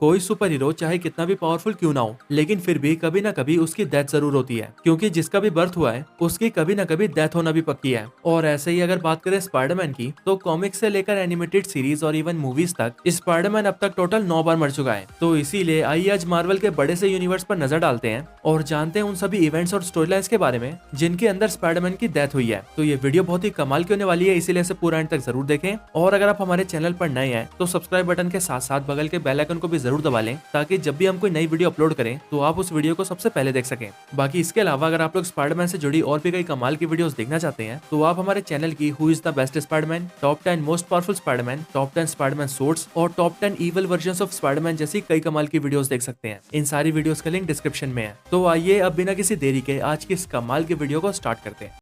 कोई super hero चाहे कितना भी पावरफुल क्यों ना हो, लेकिन फिर भी कभी ना कभी उसकी डेथ जरूर होती है, क्योंकि जिसका भी बर्थ हुआ है उसकी कभी ना कभी डेथ होना भी पक्की है। और ऐसे ही अगर बात करें स्पाइडरमैन की, तो कॉमिक्स से लेकर एनिमेटेड सीरीज और इवन मूवीज तक स्पाइडरमैन अब तक टोटल 9 बार मर चुका है। तो इसीलिए आइए आज मार्वल के बड़े से यूनिवर्स पर नजर डालते हैं और जानते हैं उन सभी इवेंट्स और स्टोरी लाइन्स के बारे में जिनके अंदर स्पाइडरमैन की डेथ हुई है। तो ये वीडियो बहुत ही कमाल की होने वाली है, इसीलिए इसे पूरा एंड तक जरूर देखें। और अगर आप हमारे चैनल पर नए हैं तो सब्सक्राइब बटन के साथ साथ बगल के बेल आइकन को भी जरूर दबा लें, ताकि जब भी हम कोई नई वीडियो अपलोड करें तो आप उस वीडियो को सबसे पहले देख सकें। बाकी इसके अलावा अगर आप लोग स्पाइडरमैन से जुड़ी और भी कई कमाल की वीडियोस देखना चाहते हैं तो आप हमारे चैनल की who is the best Spiderman, top 10 most powerful Spiderman, top 10 Spiderman suits और top 10 evil versions of Spiderman जैसी कई कमाल की वीडियोस देख सकते हैं। इन सारी वीडियोस का लिंक डिस्क्रिप्शन में है। तो आइए अब बिना किसी देरी के आज की इस कमाल की वीडियो को स्टार्ट करते हैं।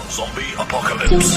Zombie apocalypse.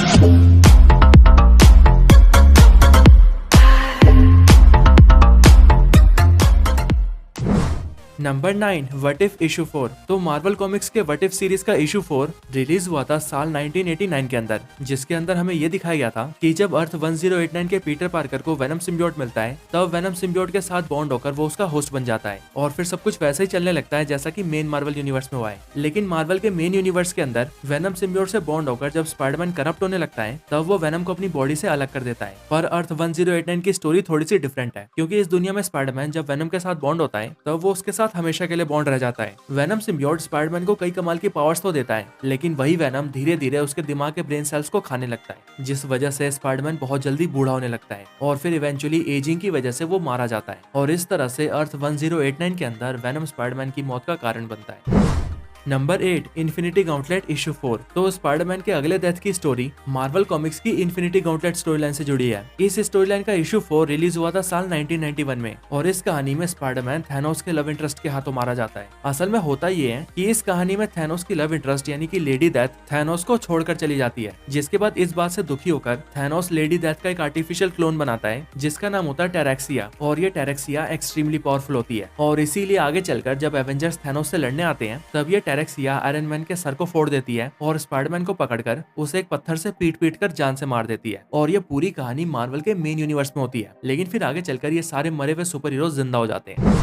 Number 9 what if issue 4। तो मार्वल कॉमिक्स के व्हाट इफ सीरीज का इशू 4 रिलीज हुआ था साल 1989 के अंदर, जिसके अंदर हमें ये दिखाया गया था कि जब अर्थ 1089 के पीटर पार्कर को वेनम सिम्बियोट मिलता है, तब वेनम सिम्बियोट के साथ बॉन्ड होकर वो उसका होस्ट बन जाता है और फिर सब कुछ वैसे ही चलने लगता है जैसा कि मेन मार्वल यूनिवर्स में हुआ है। लेकिन मार्वल के मेन यूनिवर्स के अंदर वेनम सिम्बियोट से बॉन्ड होकर जब स्पाइडरमैन करप्ट होने लगता है, तब वो वेनम को अपनी बॉडी से अलग कर देता है। पर अर्थ 1089 की स्टोरी थोड़ी सी डिफरेंट है, क्योंकि इस दुनिया में स्पाइडरमैन जब वेनम के साथ बॉन्ड होता है तब वो उसके साथ हमेशा के लिए बॉन्ड रह जाता है। वेनम सिम्बियोट स्पाइडरमैन को कई कमाल की पावर्स तो देता है, लेकिन वही वेनम धीरे धीरे उसके दिमाग के ब्रेन सेल्स को खाने लगता है, जिस वजह से स्पाइडरमैन बहुत जल्दी बूढ़ा होने लगता है और फिर इवेंचुअली एजिंग की वजह से वो मारा जाता है। और इस तरह से अर्थ 1089 के अंदर वेनम स्पाइडरमैन की मौत का कारण बनता है। Number 8 infinity gauntlet issue 4। तो स्पाइडरमैन के अगले डेथ की स्टोरी मार्वल कॉमिक्स की इन्फिनिटी गॉन्टलेट स्टोरी लाइन से जुड़ी है। इस स्टोरी लाइन का इशू 4 रिलीज हुआ था साल 1991 में और इस कहानी में स्पाइडरमैन थैनोस के लव इंटरेस्ट के हाथों मारा जाता है। असल में होता ये है कि इस कहानी में थैनोस की लव इंटरेस्ट यानी कि लेडी डेथ थैनोस को छोड़कर चली जाती है, जिसके बाद इस बात से दुखी होकर थैनोस लेडी डेथ का एक आर्टिफिशियल क्लोन बनाता है जिसका नाम होता है टेरेक्सिया। और ये टेरेक्सिया एक्सट्रीमली पावरफुल होती है और इसीलिए आगे चलकर जब एवेंजर्स थैनोस से लड़ने आते हैं, तब ये टेरेक्सिया आयरन मैन के सर को फोड़ देती है और स्पाइडरमैन को पकड़कर उसे एक पत्थर से पीट पीट कर जान से मार देती है। और ये पूरी कहानी मार्वल के मेन यूनिवर्स में होती है, लेकिन फिर आगे चलकर ये सारे मरे हुए सुपर हीरो जिंदा हो जाते हैं।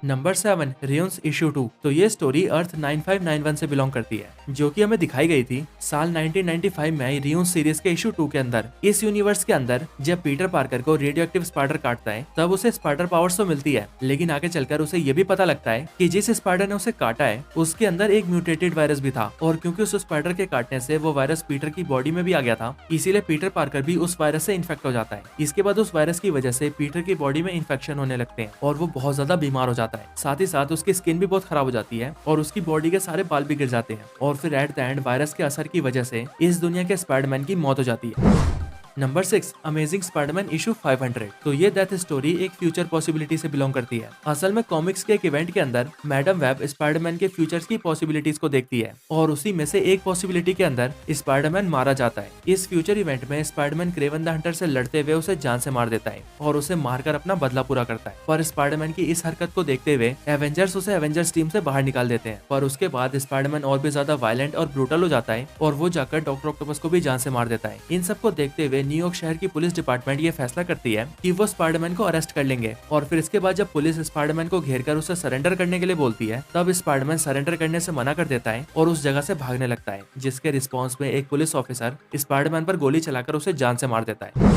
नंबर 7 रियोन्स इशू 2। तो ये स्टोरी अर्थ 9591 से बिलोंग करती है, जो कि हमें दिखाई गई थी साल 1995 में आई रियोन्स सीरीज के इशू 2 के अंदर। इस यूनिवर्स के अंदर जब पीटर पार्कर को रेडियो एक्टिव स्पाइडर काटता है, तब उसे स्पाइडर पावर्स तो मिलती है, लेकिन आगे चलकर उसे ये भी पता लगता है कि जिस स्पाइडर ने उसे काटा है उसके अंदर एक म्यूटेटेड वायरस भी था। और क्योंकि उस स्पाइडर के काटने से वो वायरस पीटर की बॉडी में भी आ गया था, इसीलिए पीटर पार्कर भी उस वायरस से इन्फेक्ट हो जाता है। इसके बाद उस वायरस की वजह से पीटर की बॉडी में इन्फेक्शन होने लगते हैं और वो बहुत ज्यादा बीमार हो जाता है। साथ ही साथ उसकी स्किन भी बहुत खराब हो जाती है और उसकी बॉडी के सारे बाल भी गिर जाते हैं और फिर एट द एंड वायरस के असर की वजह से इस दुनिया के स्पाइडरमैन की मौत हो जाती है। Number 6 amazing Spiderman issue 500। तो ये डेथ स्टोरी एक फ्यूचर पॉसिबिलिटी से बिलोंग करती है। असल में कॉमिक्स के एक इवेंट के अंदर मैडम वेब स्पाइडरमैन के फ्यूचर्स की पॉसिबिलिटीज को देखती है और उसी में से एक पॉसिबिलिटी के अंदर स्पाइडरमैन मारा जाता है। इस फ्यूचर इवेंट में स्पाइडरमैन क्रेवन द हंटर से लड़ते हुए उसे जान से मार देता है और उसे मारकर अपना बदला पूरा करता है। पर स्पाइडरमैन की इस हरकत को देखते हुए एवेंजर्स उसे एवेंजर्स टीम से बाहर निकाल देते हैं। पर उसके बाद स्पाइडरमैन और भी ज्यादा वायलेंट और ब्रूटल हो जाता है और वो जाकर डॉक्टर ऑक्टोपस को भी जान से मार देता है। इन सबको देखते हुए न्यूयॉर्क शहर की पुलिस डिपार्टमेंट ये फैसला करती है कि वो स्पाइडरमैन को अरेस्ट कर लेंगे। और फिर इसके बाद जब पुलिस स्पाइडरमैन को घेरकर उसे सरेंडर करने के लिए बोलती है, तब स्पाइडरमैन सरेंडर करने से मना कर देता है और उस जगह से भागने लगता है, जिसके रिस्पॉन्स में एक पुलिस ऑफिसर स्पाइडरमैन पर गोली चलाकर उसे जान से मार देता है।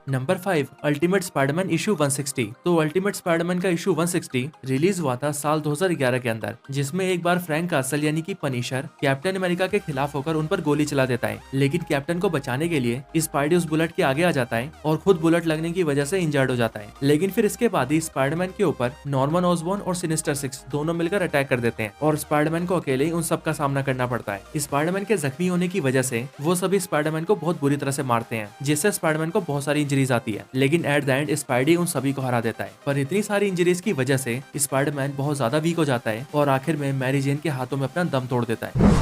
Number 5 ultimate Spiderman issue 160। तो अल्टीमेट स्पाइडरमैन का इशू 160 रिलीज हुआ था साल 2011 के अंदर, जिसमें एक बार फ्रैंक कासल यानी कि पनिशर कैप्टन अमेरिका के खिलाफ होकर उन पर गोली चला देता है, लेकिन कैप्टन को बचाने के लिए स्पाइडी उस बुलेट के आगे आ जाता है और खुद बुलेट लगने की वजह से इंजर्ड हो जाता है। लेकिन फिर इसके बाद ही स्पाइडरमैन के ऊपर नॉर्मन ऑसबॉर्न और सिनिस्टर 6 दोनों मिलकर अटैक कर देते हैं और स्पाइडरमैन को अकेले ही उन सब का सामना करना पड़ता है। स्पाइडरमैन के जख्मी होने की वजह से वो सभी स्पाइडरमैन को बहुत बुरी तरह से मारते हैं, जिससे स्पाइडरमैन को बहुत सारी इंजरीज आती है, लेकिन एट द एंड स्पाइडी उन सभी को हरा देता है। पर इतनी सारी इंजरीज की वजह से स्पाइडरमैन बहुत ज्यादा वीक हो जाता है और आखिर में मैरी जेन के हाथों में अपना दम तोड़ देता है।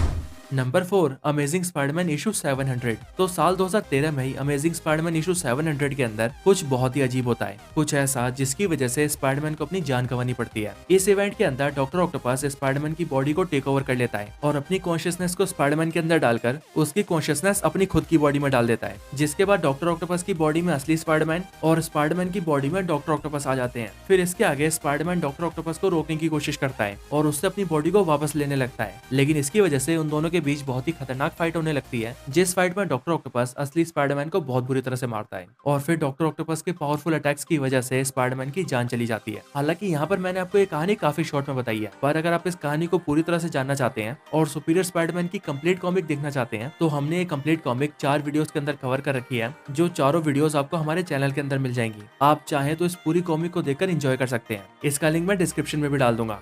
Number 4 amazing Spiderman issue 700। तो साल 2013 में ही अमेजिंग स्पाइडरमैन इशू 700 के अंदर कुछ बहुत ही अजीब होता है, कुछ ऐसा जिसकी वजह से स्पाइडरमैन को अपनी जान गंवानी पड़ती है। इस इवेंट के अंदर डॉक्टर ऑक्टोपस स्पाइडरमैन की बॉडी को टेक ओवर कर लेता है और अपनी कॉन्शियसनेस को स्पाइडरमैन के अंदर डालकर उसकी कॉन्शियसनेस अपनी खुद की बॉडी में डाल देता है, जिसके बाद डॉक्टर ऑक्टोपस की बॉडी में असली स्पाइडरमैन और स्पाइडरमैन की बॉडी में डॉक्टर ऑक्टोपस आ जाते हैं। फिर इसके आगे स्पाइडरमैन डॉक्टर ऑक्टोपस को रोकने की कोशिश करता है और उससे अपनी बॉडी को वापस लेने लगता है, लेकिन इसकी वजह से उन दोनों के बीच बहुत ही खतरनाक फाइट होने लगती है, जिस फाइट में डॉक्टर ऑक्टोपस असली स्पाइडरमैन को बहुत बुरी तरह से मारता है और फिर डॉक्टर ऑक्टोपस के पावरफुल अटैक्स की वजह से स्पाइडरमैन की जान चली जाती है। हालांकि यहाँ पर मैंने आपको ये कहानी काफी शॉर्ट में बताई है, पर अगर आप इस कहानी को पूरी तरह से जानना चाहते हैं और सुपीरियर स्पाइडरमैन की कंप्लीट कॉमिक देखना चाहते हैं तो हमने ये कंप्लीट कॉमिक 4 वीडियोस के अंदर कवर कर रखी है, जो चारों वीडियोस आपको हमारे चैनल के अंदर मिल जाएंगी। आप चाहें तो इस पूरी कॉमिक को देखकर एंजॉय कर सकते हैं। इसका लिंक मैं डिस्क्रिप्शन में भी डाल दूंगा।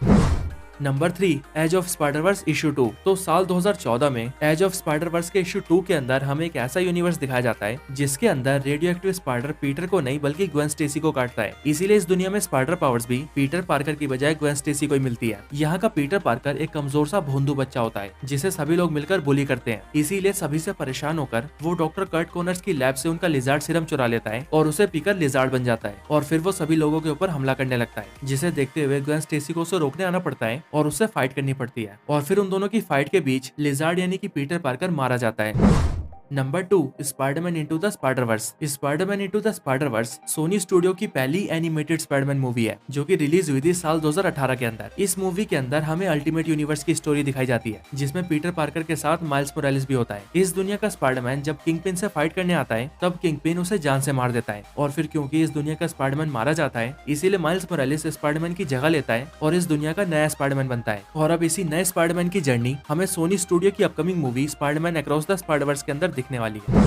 Number 3 age of Spiderverse issue 2। तो साल 2014 में एज ऑफ स्पाइडरवर्स के इशू 2 के अंदर हमें एक ऐसा यूनिवर्स दिखाया जाता है जिसके अंदर रेडियो एक्टिव स्पाइडर पीटर को नहीं बल्कि ग्वेन स्टेसी को काटता है। इसीलिए इस दुनिया में स्पाइडर पावर्स भी पीटर पार्कर की बजाय ग्वेन स्टेसी को ही मिलती है। यहाँ का पीटर पार्कर एक कमजोर सा भोंदू बच्चा होता है जिसे सभी लोग मिलकर बुली करते हैं। इसीलिए सभी से परेशान होकर वो डॉक्टर कर्ट कॉनर्स की लैब से उनका लिजार्ड सीरम चुरा लेता है और उसे पीकर लिजार्ड बन जाता है और फिर वो सभी लोगों के ऊपर हमला करने लगता है, जिसे देखते हुए ग्वेन स्टेसी को उसे रोकने आना पड़ता है और उससे फाइट करनी पड़ती है और फिर उन दोनों की फाइट के बीच लिजार्ड यानी कि पीटर पार्कर मारा जाता है। Number 2 Spiderman into the Spiderverse. Spiderman into the Spiderverse Sony studio की पहली एनिमेटेड स्पाइडरमैन मूवी है जो कि रिलीज हुई थी साल 2018 के अंदर। इस मूवी के अंदर हमें अल्टीमेट यूनिवर्स की स्टोरी दिखाई जाती है जिसमें पीटर पार्कर के साथ माइल्स मोरालेस भी होता है। इस दुनिया का स्पाइडरमैन जब किंगपिन से फाइट करने आता है तब किंगपिन उसे जान से मार देता है और फिर क्योंकि इस दुनिया का स्पाइडरमैन मारा जाता है इसीलिए माइल्स मोरालेस स्पाइडरमैन की जगह लेता है और इस दुनिया का नया स्पाइडरमैन बनता है। और अब इसी नए स्पाइडरमैन की जर्नी हमें सोनी स्टूडियो की upcoming movie Spiderman across the Spider-Verse के अंदर दिखने वाली है।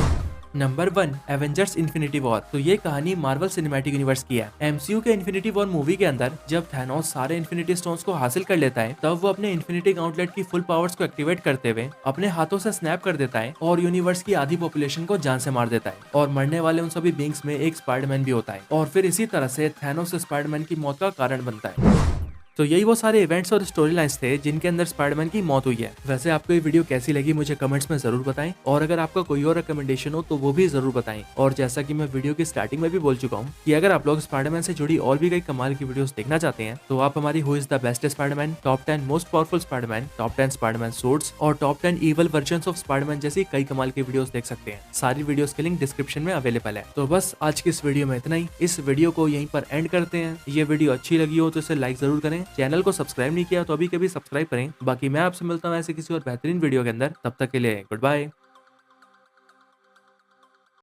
Number 1 Avengers infinity war. तो ये कहानी मार्वल सिनेमैटिक यूनिवर्स की है। एमसीयू के इन्फिनिटी वॉर मूवी के अंदर जब थैनोस सारे इन्फिनिटी स्टोन्स को हासिल कर लेता है तब वो अपने इन्फिनिटी गॉन्टलेट की फुल पावर्स को एक्टिवेट करते हुए अपने हाथों से स्नैप कर देता है और यूनिवर्स की आधी पॉपुलेशन को जान से मार देता है और मरने वाले उन सभी बींग्स में एक स्पाइडरमैन भी होता है और फिर इसी तरह से थैनोस स्पाइडरमैन की मौत का कारण बनता है। तो यही वो सारे इवेंट्स और स्टोरी लाइन्स थे जिनके अंदर स्पाइडरमैन की मौत हुई है। वैसे आपको ये वीडियो कैसी लगी मुझे कमेंट्स में जरूर बताएं और अगर आपका कोई और रिकमेंडेशन हो तो वो भी जरूर बताएं। और जैसा कि मैं वीडियो की स्टार्टिंग में भी बोल चुका हूँ कि अगर आप लोग स्पाइडरमैन से जुड़ी और भी कई कमाल की वीडियोस देखना चाहते हैं तो आप हमारी who is the best Spiderman, top 10 most powerful Spiderman, top 10 Spiderman suits और top 10 evil versions of Spiderman जैसी कई कमाल की वीडियोस देख सकते हैं। सारी वीडियोस के लिंक डिस्क्रिप्शन में अवेलेबल है। तो बस आज की इस वीडियो में इतना ही। इस वीडियो को यहीं पर एंड करते हैं। ये वीडियो अच्छी लगी हो तो इसे लाइक जरूर करें, चैनल को सब्सक्राइब नहीं किया तो अभी कभी सब्सक्राइब करें। बाकी मैं आपसे मिलता हूँ ऐसे किसी और बेहतरीन वीडियो के अंदर। तब तक के लिए गुड बाय।